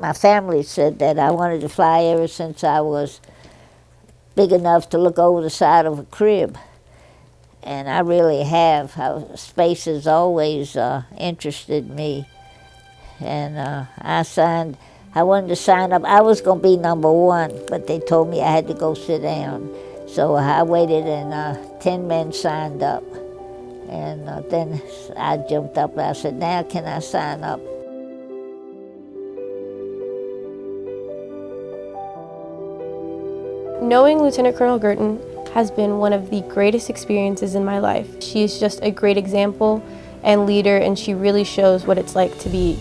My family said that I wanted to fly ever since I was big enough to look over the side of a crib. And I really have. Space has always interested me. And I wanted to sign up. I was going to be number 1, but they told me I had to go sit down. So I waited, and 10 men signed up. And then I jumped up and I said, now can I sign up? Knowing Lieutenant Colonel Guertin has been one of the greatest experiences in my life. She is just a great example and leader, and she really shows what it's like to be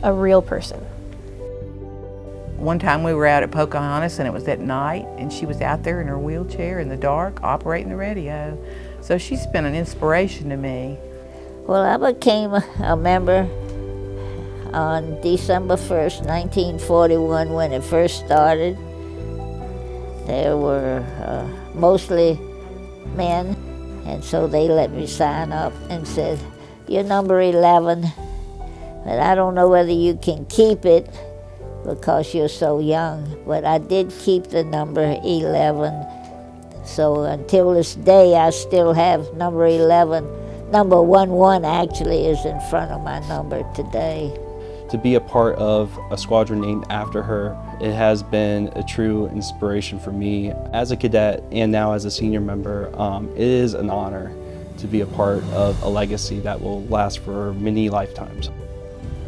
a real person. One time we were out at Pocahontas and it was at night, and she was out there in her wheelchair in the dark operating the radio. So she's been an inspiration to me. Well, I became a member on December 1st, 1941 when it first started. There were mostly men, and so they let me sign up and said, you're number 11, but I don't know whether you can keep it because you're so young. But I did keep the number 11. So until this day, I still have number 11. Number 11 actually is in front of my number today. To be a part of a squadron named after her, it has been a true inspiration for me. As a cadet and now as a senior member, it is an honor to be a part of a legacy that will last for many lifetimes.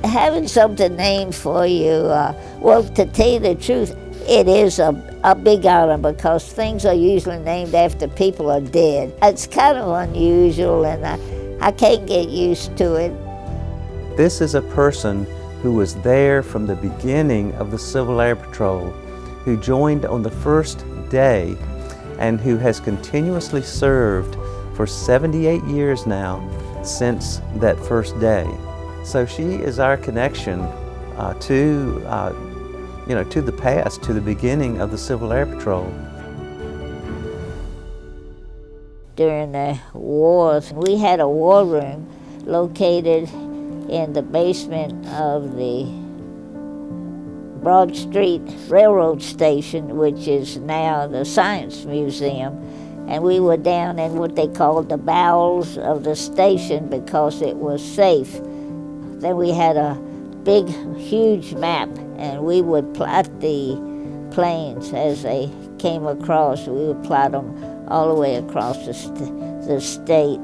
Having something named for you, well, to tell you the truth, it is a big honor because things are usually named after people are dead. It's kind of unusual, and I can't get used to it. This is a person who was there from the beginning of the Civil Air Patrol, who joined on the first day, and who has continuously served for 78 years now since that first day. So she is our connection to the past, to the beginning of the Civil Air Patrol. During the wars, we had a war room located in the basement of the Broad Street Railroad Station, which is now the Science Museum. And we were down in what they called the bowels of the station because it was safe. Then we had a big, huge map, and we would plot the planes as they came across. We would plot them all the way across the state.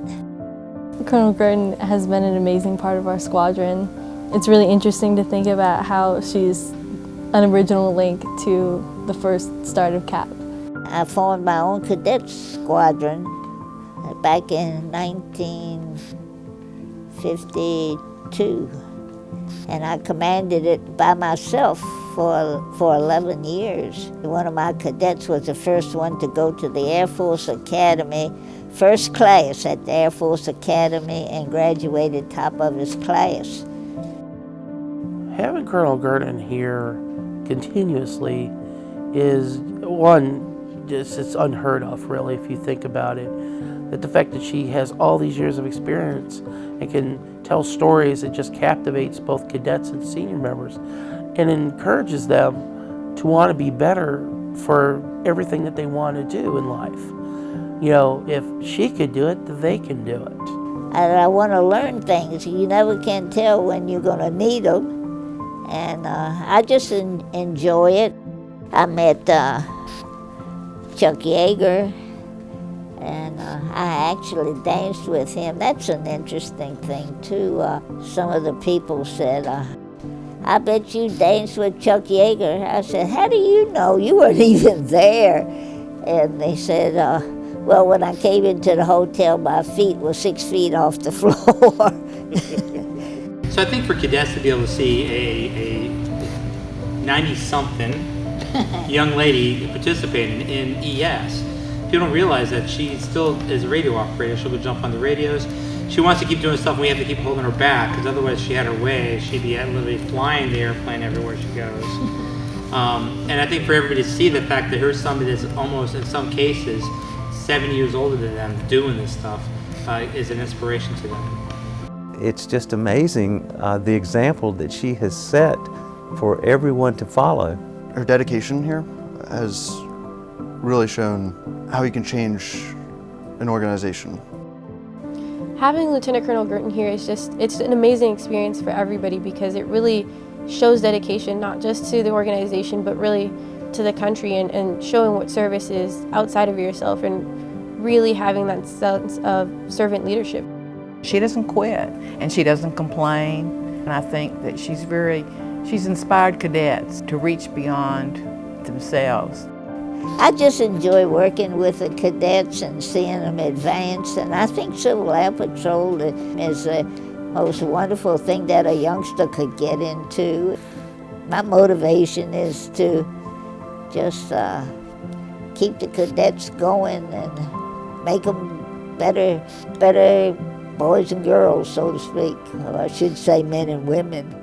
Colonel Guertin has been an amazing part of our squadron. It's really interesting to think about how she's an original link to the first start of Capt. I formed my own cadet squadron back in 1952, and I commanded it by myself for 11 years. One of my cadets was the first one to go to the Air Force Academy, first class at the Air Force Academy, and graduated top of his class. Having Colonel Guertin here continuously is, one, it's unheard of, really, if you think about it. That the fact that she has all these years of experience and can tell stories that just captivates both cadets and senior members and encourages them to want to be better for everything that they want to do in life. You know, if she could do it, they can do it. And I want to learn things. You never can tell when you're going to need them. And I just enjoy it. I met Chuck Yeager, and I actually danced with him. That's an interesting thing, too. Some of the people said, I bet you danced with Chuck Yeager. I said, how do you know? You weren't even there. And they said, well, when I came into the hotel, my feet were 6 feet off the floor. So I think for cadets to be able to see a 90-something young lady participating in ES, people don't realize that she still is a radio operator. She'll go jump on the radios. She wants to keep doing stuff, and we have to keep holding her back, because otherwise she had her way. She'd be literally flying the airplane everywhere she goes. And I think for everybody to see the fact that here's somebody that's almost, in some cases, 7 years older than them doing this stuff is an inspiration to them. It's just amazing the example that she has set for everyone to follow. Her dedication here has really shown how you can change an organization. Having Lieutenant Colonel Guertin here is it's an amazing experience for everybody because it really shows dedication not just to the organization but really to the country and showing what service is outside of yourself and really having that sense of servant leadership. She doesn't quit and she doesn't complain, and I think that she's inspired cadets to reach beyond themselves. I just enjoy working with the cadets and seeing them advance, and I think Civil Air Patrol is the most wonderful thing that a youngster could get into. My motivation is to just keep the cadets going and make them better boys and girls, so to speak, or I should say men and women.